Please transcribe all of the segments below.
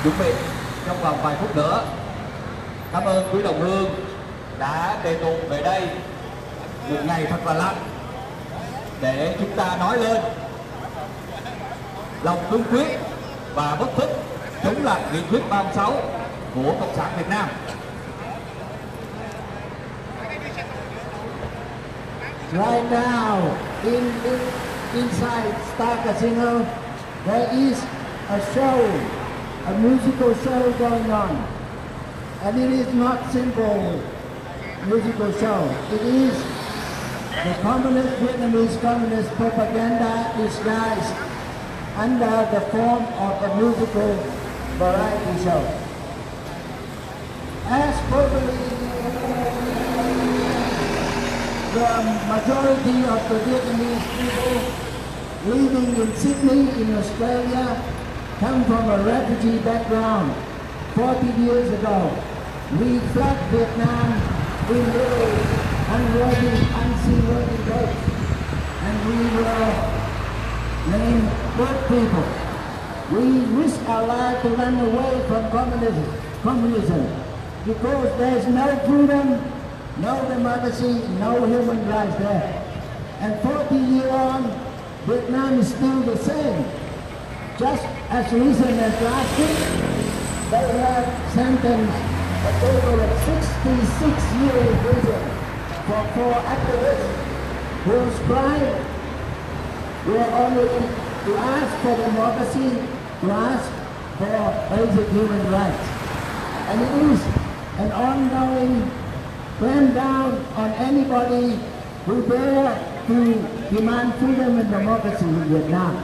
chuẩn bị trong vòng vài phút nữa. Cảm ơn quý đồng hương đã đề tụng về đây một ngày thật là lạnh để chúng ta nói lên lòng cương quyết và bất khuất chống lại nghị quyết 36 của Cộng sản Việt Nam. Right now, inside Star Casino, there is a show, a musical show going on. And it is not simple musical show. It is the Vietnamese communist propaganda disguised under the form of a musical variety show. As probably the majority of the Vietnamese people living in Sydney in Australia come from a refugee background. 40 years ago, we fled Vietnam in little unworthy, unseaworthy boats, and we were named good people. We risked our lives to run away from communism because there's no freedom, no democracy, no human rights there. And 40 years on, Vietnam is still the same. Just as recent as last week, they have sentenced a total of 66 years in prison for 4 activists whose crime were only to ask for democracy, to ask for basic human rights. And it is an ongoing clampdown on anybody who dare to demand freedom and democracy in Vietnam.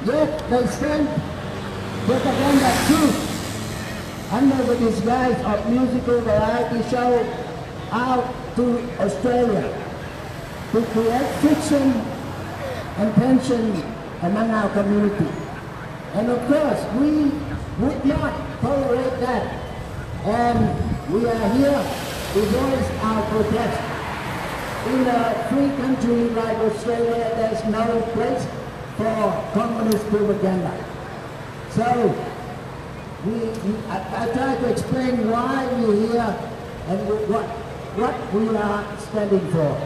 Yet they send propaganda truth under the disguise of musical variety show out to Australia to create friction and tension among our community. And of course, we would not tolerate that. And we are here to voice our protest. In a free country like Australia, there's no place for communist propaganda. So, I try to explain why we're here and what we are standing for.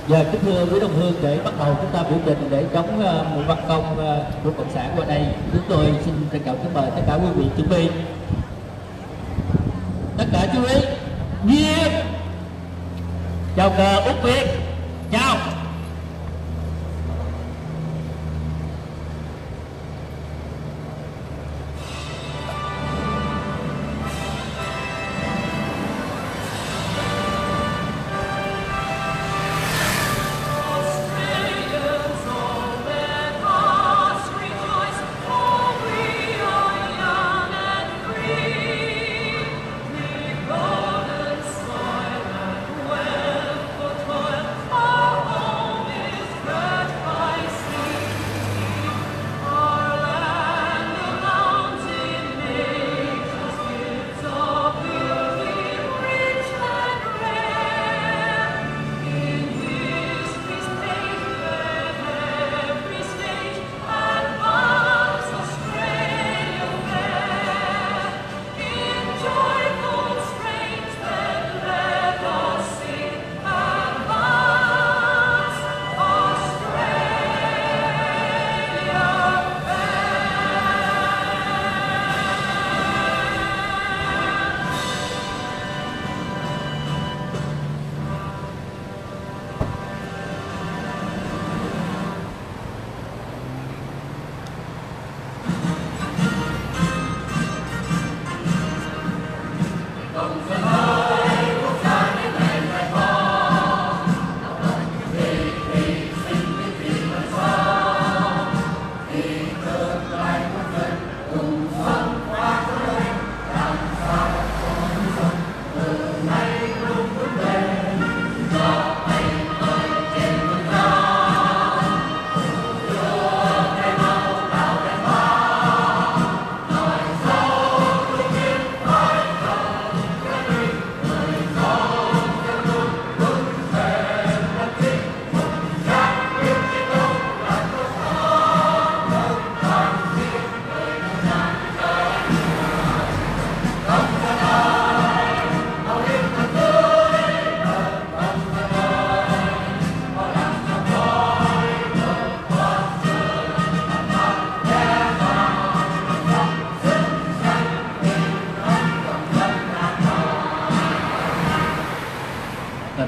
Giờ kính thưa quý đồng hương, để bắt đầu chúng ta biểu tình để chống một văn công của Cộng sản qua đây, chúng tôi xin trân trọng kính mời tất cả quý vị chuẩn bị. Tất cả chú ý, nghiêm, chào cờ Úc Việt, chào. Oh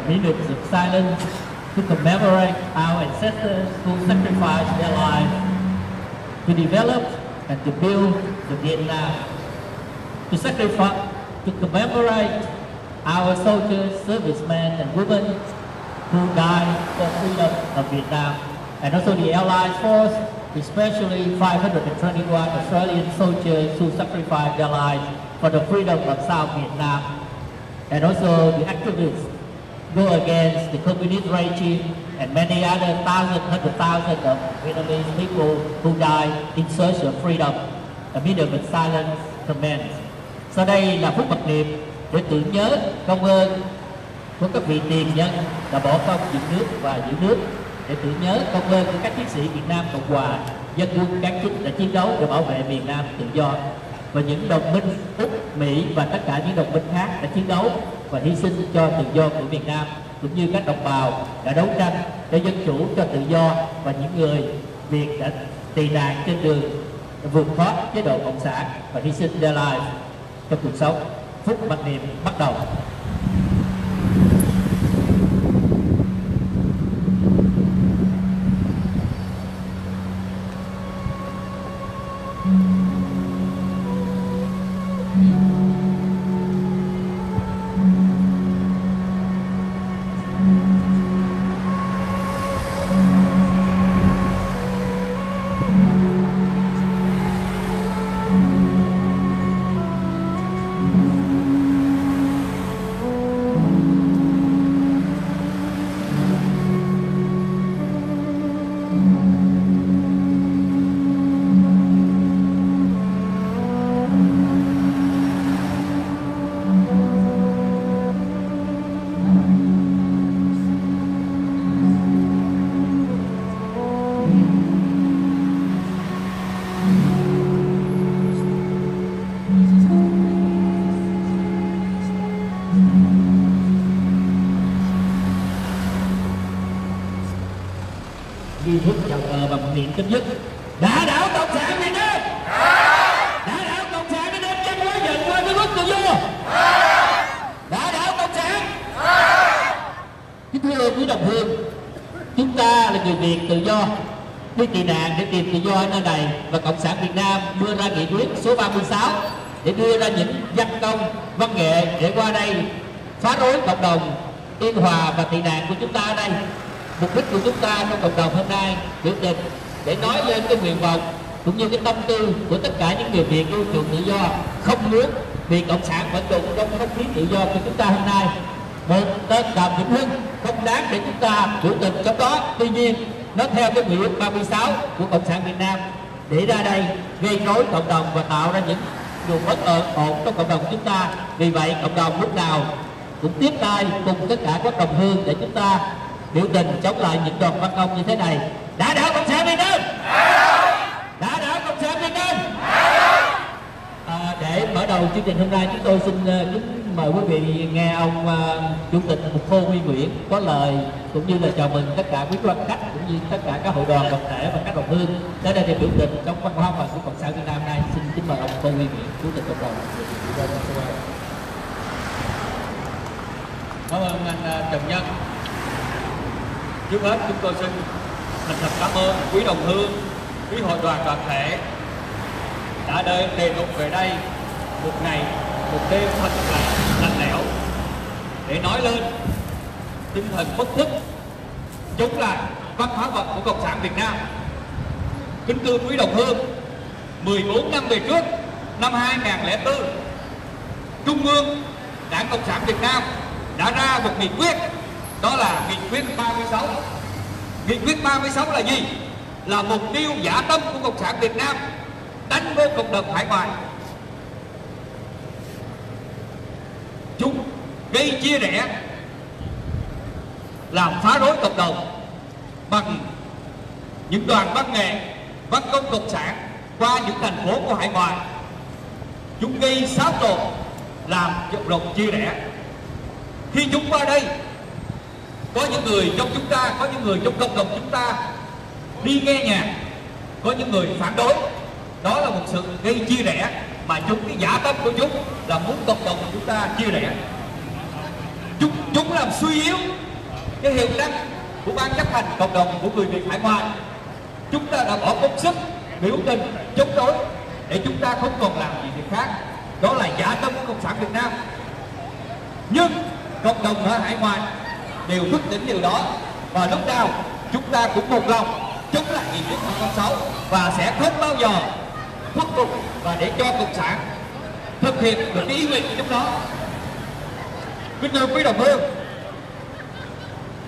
Minutes of silence to commemorate our ancestors who sacrificed their lives to develop and to build the Vietnam. To commemorate our soldiers, servicemen and women who died for freedom of Vietnam, and also the Allied force, especially 521 Australian soldiers who sacrificed their lives for the freedom of South Vietnam, and also the activists go against the communist regime and many other hundred thousands of Vietnamese people who died in search of freedom. A minute of silence commences. Sau đây là phút mặc niệm để tưởng nhớ công ơn của các vị tiền nhân đã bỏ công dựng nước và giữ nước, để tưởng nhớ công ơn của các chiến sĩ Việt Nam Cộng Hòa, dân quân cán chính đã chiến đấu để bảo vệ miền Nam tự do, và những đồng minh Úc, Mỹ và tất cả những đồng minh khác đã chiến đấu và hy sinh cho tự do của miền Nam, cũng như các đồng bào đã đấu tranh để dân chủ cho tự do, và những người Việt đã tị nạn trên đường vượt thoát chế độ cộng sản và hy sinh their life trong cuộc sống. Phút mặc niệm bắt đầu. Nghi thức chào cờ bằng niệm chấm dứt. Đã đảo cộng sản Việt Nam, đã đảo cộng sản Việt Nam chân quá giận qua cái nước tự do, đã đảo cộng sản. Kính thưa quý đồng hương, chúng ta là người Việt tự do đi tị nạn để tìm tự do ở nơi này, và cộng sản Việt Nam đưa ra nghị quyết số 36 để đưa ra những văn công văn nghệ để qua đây phá rối cộng đồng yên hòa và tị nạn của chúng ta ở đây. Mục đích của chúng ta trong cộng đồng hôm nay biểu tình để nói lên cái nguyện vọng cũng như cái tâm tư của tất cả những người Việt yêu chuộng tự do, không muốn bị cộng sản vận động trong không khí tự do của chúng ta hôm nay. Một tên Đàm Vĩnh Hưng không đáng để chúng ta biểu tình trong đó. Tuy nhiên nó theo cái nghị quyết 36 của cộng sản Việt Nam để ra đây gây rối cộng đồng và tạo ra những điều bất ổn trong cộng đồng của chúng ta. Vì vậy cộng đồng lúc nào cũng tiếp tay cùng tất cả các đồng hương để chúng ta biểu tình chống lại những đoàn văn công như thế này. Đã đảo cộng sản Việt Nam, đã đảo cộng sản Việt Nam. Để mở đầu chương trình hôm nay, chúng tôi xin kính mời quý vị nghe ông chủ tịch Mục Khô Huy Nguyễn có lời cũng như là chào mừng tất cả quý quan khách cũng như tất cả các hội đoàn đoàn thể và các đồng hương đến đây để biểu tình trong văn hóa và của cộng sản Việt Nam hôm nay. Xin kính mời ông Khô Huy Nguyễn, chủ tịch cộng đồng. Cảm ơn anh Trần Nhân. Trước hết chúng tôi xin thành thật cảm ơn quý đồng hương, quý hội đoàn đoàn thể đã đề nghị về đây một ngày, một đêm thật là lạnh lẽo để nói lên tinh thần bất khuất chống lại văn hóa vật của cộng sản Việt Nam. Kính thưa quý đồng hương, 14 năm về trước, năm 2004, Trung ương Đảng Cộng sản Việt Nam đã ra một nghị quyết, đó là nghị quyết 36. Nghị quyết 36 là gì? Là mục tiêu dã tâm của Cộng sản Việt Nam đánh vô cộng đồng hải ngoại. Chúng gây chia rẽ, làm phá rối cộng đồng bằng những đoàn văn nghệ, văn công cộng sản qua những thành phố của hải ngoại. Chúng gây xáo trộn, làm cộng đồng chia rẽ. Khi chúng qua đây, có những người trong chúng ta, có những người trong cộng đồng chúng ta đi nghe nhạc, có những người phản đối. Đó là một sự gây chia rẽ mà chúng, cái dã tâm của chúng là muốn cộng đồng của chúng ta chia rẽ. Chúng làm suy yếu cái hiệu năng của ban chấp hành cộng đồng của người Việt hải ngoại. Chúng ta đã bỏ công sức biểu tình chống đối để chúng ta không còn làm gì việc khác. Đó là dã tâm của Cộng sản Việt Nam. Nhưng cộng đồng ở hải ngoại đều thức tỉnh điều đó, và lúc nào chúng ta cũng một lòng chống lại nghị quyết 106 và sẽ không bao giờ khuất phục và để cho cộng sản thực hiện được cái ý nguyện của chúng nó. Kính thưa quý đồng hương,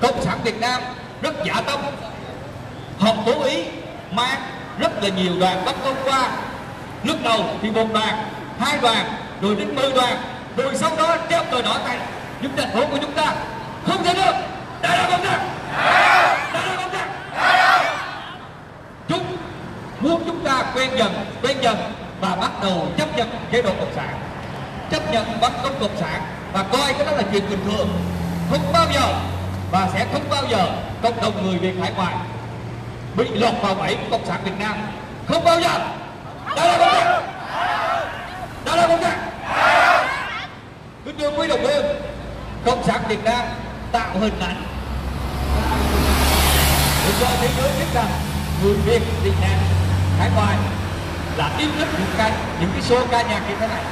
Cộng sản Việt Nam rất dã tâm. Họ cố ý mang rất là nhiều đoàn bắc công qua. Lúc đầu thì 1 đoàn, 2 đoàn, rồi đến 10 đoàn, rồi sau đó treo cờ đỏ tại những thành phố của chúng ta. Không thể được. Đây là cộng sản. Đây là cộng sản. Chúng muốn chúng ta quen dần và bắt đầu chấp nhận chế độ cộng sản, chấp nhận bất công cộng sản và coi cái đó là chuyện bình thường. Không bao giờ và sẽ không bao giờ cộng đồng người Việt hải ngoại bị lọt vào bẫy của Cộng sản Việt Nam. Không bao giờ. Đó là cộng sản. Đó là cộng sản. Kính thưa quý đồng hương, Cộng sản Việt Nam tạo hình ảnh để cho thế giới biết rằng người Việt Việt Nam hải ngoại là yêu thích những cái show ca nhạc như thế này,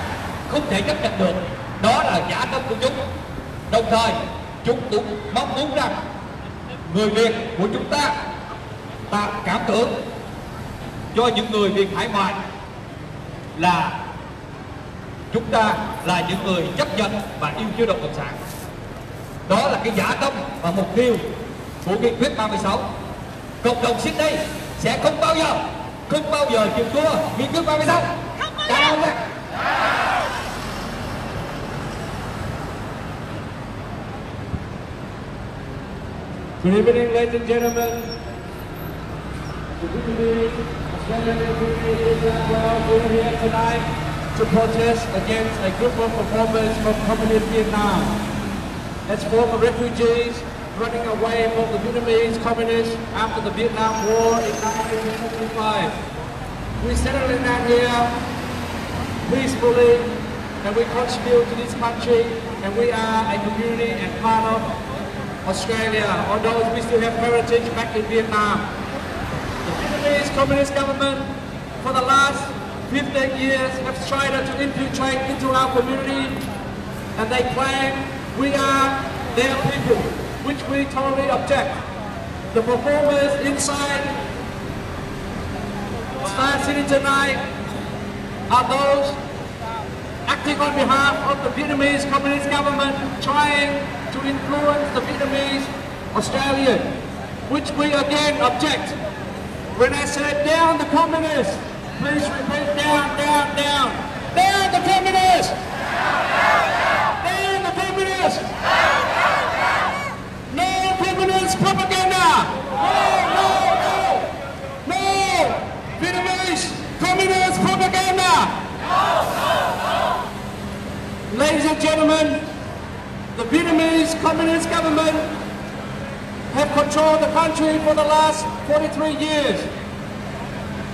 không thể chấp nhận được. Đó là dã tâm của chúng. Đồng thời chúng cũng mong muốn rằng người Việt của chúng ta tạo cảm tưởng cho những người Việt hải ngoại là chúng ta là những người chấp nhận và yêu chế độ cộng sản. Đó là cái dã tâm và mục tiêu của nghị quyết 36. Cộng đồng Sydney sẽ không bao giờ chịu thua nghị quyết 36. Chào ông. Good evening, ladies and gentlemen. Good evening, we're here tonight to protest against a group of performers from Communist Vietnam. As former refugees running away from the Vietnamese communists after the Vietnam War in 1975. We settled down here peacefully, and we contribute to this country, and we are a community and part of Australia, although we still have heritage back in Vietnam. The Vietnamese Communist government for the last 15 years have tried to infiltrate into our community, and they claim we are their people, which we totally object. The performers inside Star City tonight are those acting on behalf of the Vietnamese Communist government, trying to influence the Vietnamese Australian, which we again object. When I said down the communists, please repeat down, down, down. Down the communists! Down the communists! No communist propaganda! No! No Vietnamese communist propaganda! Ladies and gentlemen, the Vietnamese Communist government have controlled the country for the last 43 years.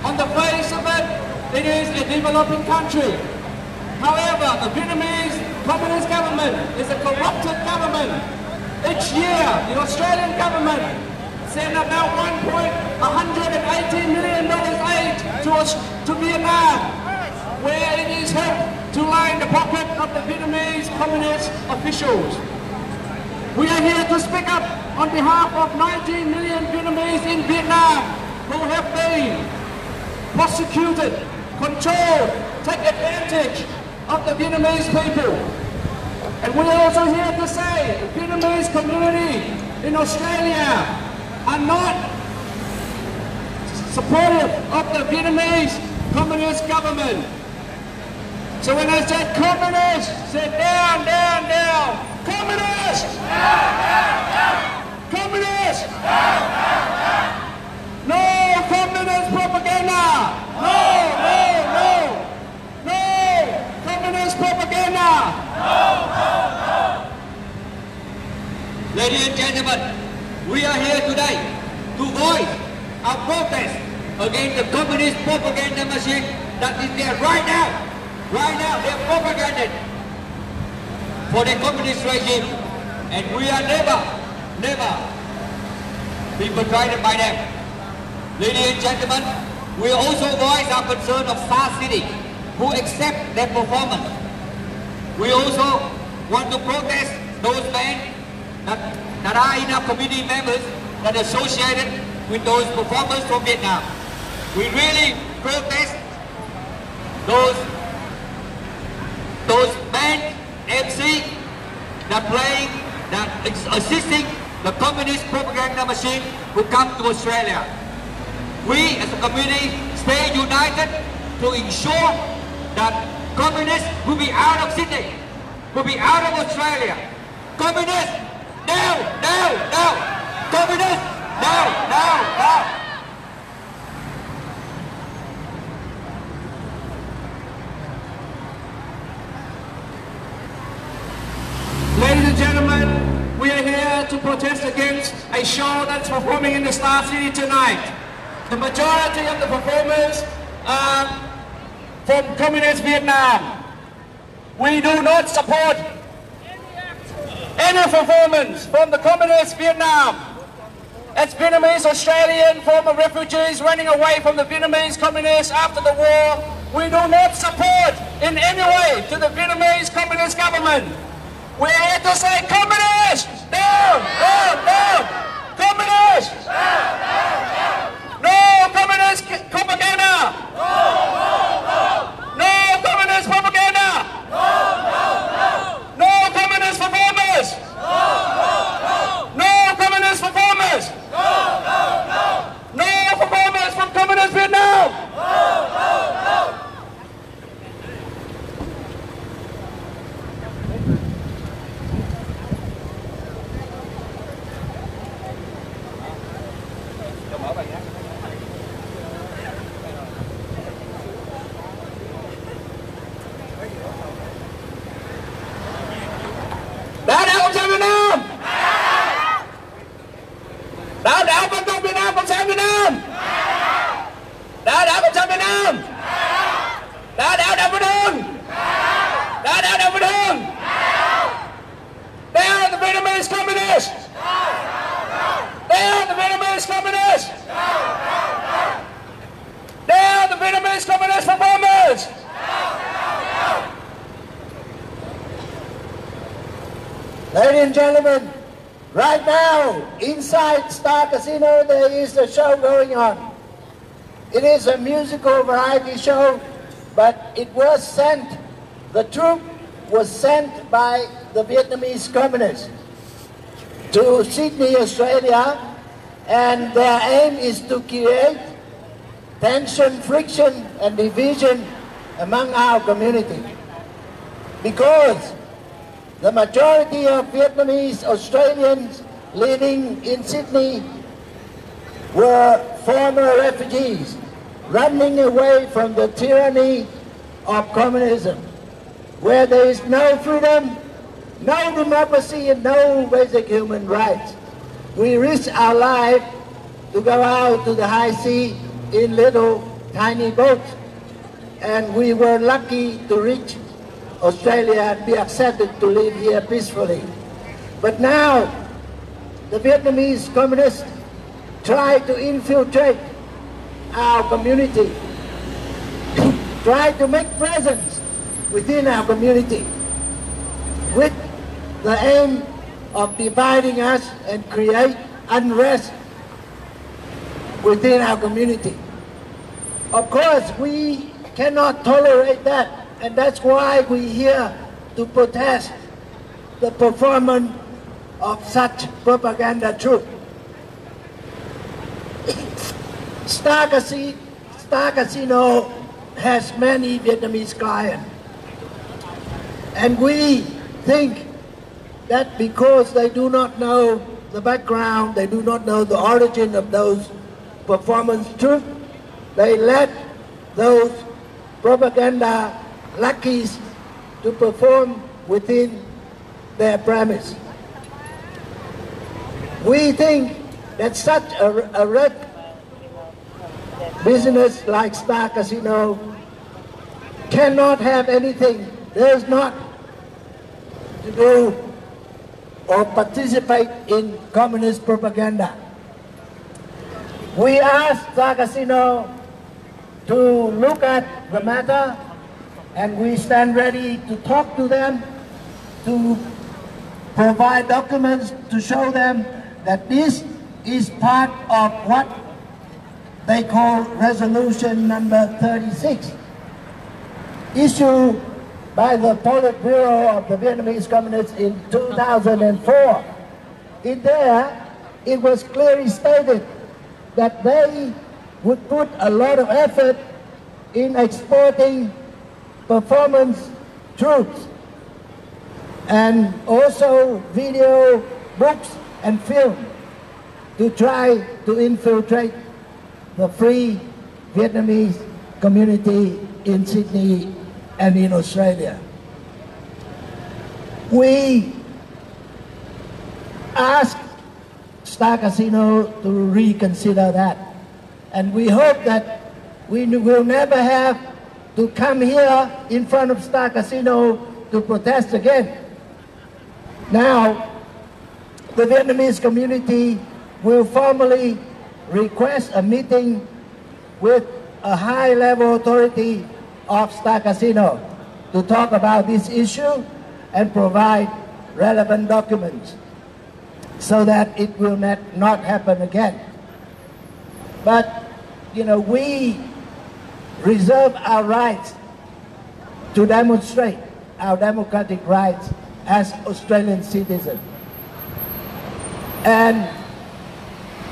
On the face of it, it is a developing country. However, the Vietnamese Communist government is a corrupted government. Each year, the Australian government send about $180 million aid to Vietnam, where it is helped to line the pocket of the Vietnamese Communist officials. We are here to speak up on behalf of 19 million Vietnamese in Vietnam who have been prosecuted, controlled, take advantage of the Vietnamese people. And we are also here to say community in Australia are not supportive of the Vietnamese Communist government. So when I said communist, say down, down, down. Communist! Down, down, down. Communist! Down, down, down. No communist propaganda! No, no, no! No communist propaganda! No, no, no! Ladies and gentlemen, we are here today to voice our protest against the communist propaganda machine that is there right now. Right now, they're propaganda for the communist regime, and we are never be betrayed by them. Ladies and gentlemen, we also voice our concern of Star City, who accept their performance. We also want to protest those men that are in our community members that are associated with those performers from Vietnam. We really protest those band MC that playing, that is assisting the communist propaganda machine who come to Australia. We as a community stay united to ensure that communists will be out of Sydney, will be out of Australia. Communists, down, down, down. Communists, down, down, down. Ladies and gentlemen, we are here to protest against a show that's performing in the Star City tonight. The majority of the performers are from Communist Vietnam. We do not support any performance from the Communist Vietnam. As Vietnamese Australian former refugees running away from the Vietnamese communists after the war, we do not support in any way to the Vietnamese Communist government. We're here to say communists! Down! Down! Down! Communists! Down! Down! Down! No communist propaganda! No! No! No! No communist propaganda! No! No! No! No communist performers! No! No! No! No communist performers! No! No! No! No performers from Communist Vietnam! No! No! No! Đảo đảo Cộng sản Việt Nam! Đảo đảo Dân tộc Việt Nam Cộng sản Việt Nam! Đảo đảo Cộng sản Việt Nam! Đảo đảo Đàm Vĩnh Hưng! Đảo đảo Đàm Vĩnh Hưng! Down the Vietnamese communists! Down the Vietnamese communists! Down the Vietnamese communist performers! Ladies and gentlemen, right now, inside Star Casino, there is a show going on. It is a musical variety show, but it was sent, the troupe was sent by the Vietnamese communists to Sydney, Australia, and their aim is to create tension, friction, and division among our community. Because the majority of Vietnamese Australians living in Sydney were former refugees running away from the tyranny of communism, where there is no freedom, no democracy, and no basic human rights. We risk our life to go out to the high sea in little tiny boats, and we were lucky to reach Australia and be accepted to live here peacefully. But now, the Vietnamese communists try to infiltrate our community, try to make presence within our community with the aim of dividing us and create unrest within our community. Of course, we cannot tolerate that. And that's why we're here to protest the performance of such propaganda troop. Star Casino has many Vietnamese clients, and we think that because they do not know the background, they do not know the origin of those performance troops, they let those propaganda lackeys to perform within their premise. We think that such a business like Star Casino cannot have anything, does not to do or participate in communist propaganda. We asked Star Casino to look at the matter, and we stand ready to talk to them, to provide documents to show them that this is part of what they call resolution number 36, issued by the Politburo of the Vietnamese Communists in 2004. In there, it was clearly stated that they would put a lot of effort in exporting performance troops and also video, books and film to try to infiltrate the free Vietnamese community in Sydney and in Australia. We asked Star Casino to reconsider that, and we hope that we will never have to come here in front of Star Casino to protest again. Now, the Vietnamese community will formally request a meeting with a high-level authority of Star Casino to talk about this issue and provide relevant documents so that it will not happen again. But, you know, we reserve our rights to demonstrate our democratic rights as Australian citizens. And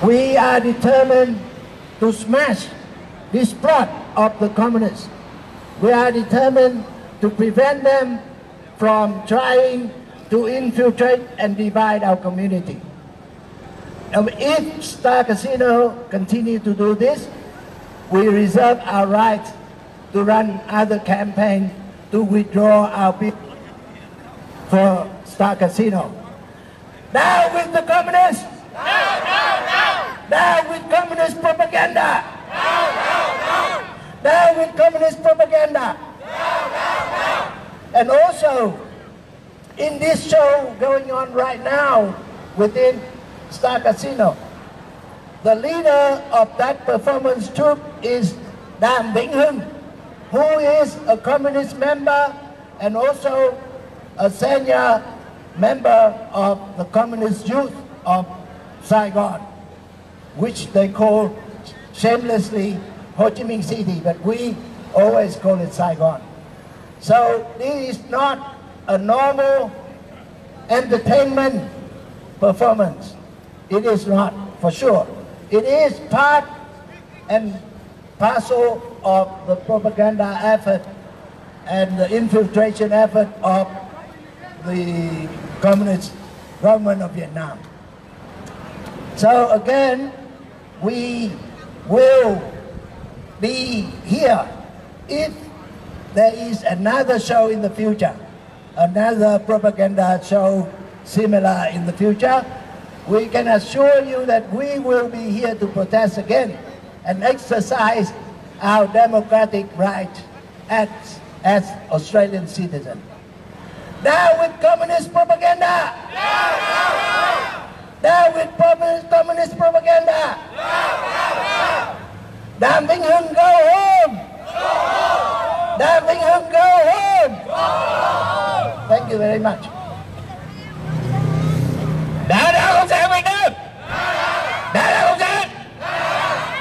we are determined to smash this plot of the communists. We are determined to prevent them from trying to infiltrate and divide our community. And if Star Casino continue to do this, we reserve our right to run other campaigns to withdraw our people for Star Casino. Down with the communists! Down, down, down! Down with communist propaganda! Down, down, down! Down with communist propaganda! Down, down, down! And also, in this show going on right now within Star Casino, the leader of that performance troupe is Đàm Vĩnh Hưng, who is a communist member and also a senior member of the Communist Youth of Saigon, which they call shamelessly Ho Chi Minh City, but we always call it Saigon. So this is not a normal entertainment performance. It is not, for sure. It is part and parcel of the propaganda effort and the infiltration effort of the Communist government of Vietnam. So again, we will be here if there is another show in the future, another propaganda show similar in the future. We can assure you that we will be here to protest again and exercise our democratic right as Australian citizens. Down with communist propaganda! Down, down, down! Down with communist propaganda! Down, down, down! Đàm Vĩnh Hưng, go home! Go home! Đàm Vĩnh Hưng, go home! Go home! Thank you very much.